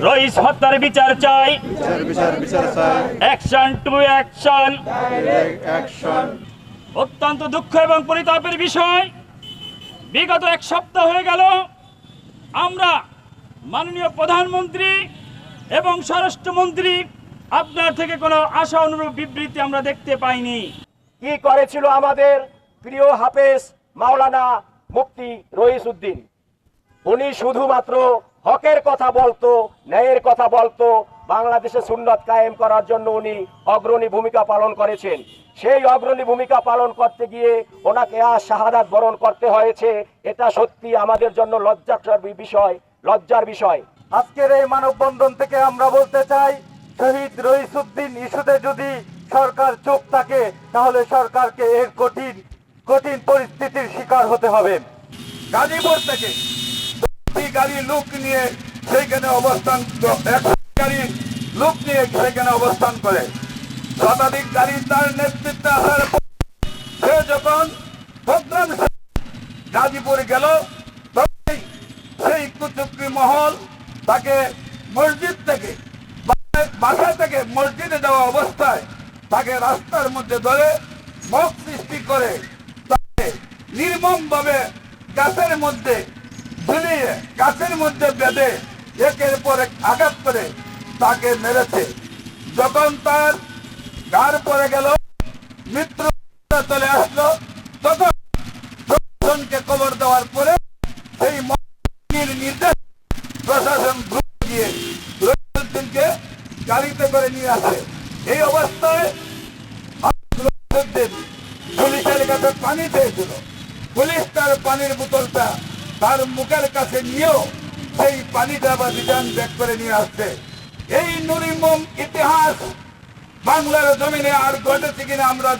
রইস হত্যার বিচার চাই, বিচার চাই, অ্যাকশন টু অ্যাকশন। অ্যাকশন। অত্যন্ত দুঃখ এবং পরিতাপের বিষয়, বিগত এক সপ্তাহ হয়ে গেল আমরা মাননীয় প্রধানমন্ত্রী এবং স্বরাষ্ট্রমন্ত্রী আপনার থেকে কোনো আশা অনুরূপ বিবৃতি আমরা দেখতে পাইনি। কি করেছিল আমাদের প্রিয় হাফেজ মাওলানা মুফতি রইস উদ্দিন? উনি শুধুমাত্র হকের কথা বলতো, ন্যায়ের কথা বলতো, বাংলাদেশে সুন্নাত কায়েম করার জন্য উনি অগ্রণী ভূমিকা পালন করেছেন। সেই অগ্রণী ভূমিকা পালন করতে গিয়ে ওনাকে আজ শাহাদাত বরণ করতে হয়েছে। এটা সত্যি আমাদের জন্য লজ্জার বিষয়। আজকের এই মানববন্ধন থেকে আমরা বলতে চাই, শহীদ রইস উদ্দিন ইস্যুতে যদি সরকার চুপ থাকে তাহলে সরকারকে এর কঠিন পরিস্থিতির শিকার হতে হবে। গাজীপুর থেকে গাড়ি লোক নিয়ে সেইখানে অবস্থান করে শতাধিক গাড়ি তার নেতৃত্বে আসার পর সে যখন প্রোগ্রাম গাজীপুর গেল, তখন সেই কুচক্রী মহল তাকে মসজিদ থেকে বাসা থেকে মসজিদে যাওয়া অবস্থায় তাকে রাস্তার মধ্যে ধরে মক সৃষ্টি করে তাকে নির্মম ভাবে গাছের মধ্যে ঝুলিয়ে গাছের মধ্যে বেঁধে একের পর এক আঘাত করে তাকে মেরেছে। যখন তার গাড় পড়ে গেল, মৃত্যু চলে আসলো, তখন প্রশাসনকে খবর দেওয়ার পরে সেই নির্দেশ প্রশাসন গিয়ে রইসুদ্দিনকে গাড়িতে করে নিয়ে আসে। এই অবস্থায় পুলিশের কাছে পানি চেয়েছিল, পুলিশ তার পানির বোতলটা তার মুখের কাছে নিয়েও সেই পানিটা বা রিটার্ন ব্যাক করে নিয়ে আসছে। এই নির্মম ইতিহাস বাংলার জমিনে আর ঘটেছে কিনা আমরা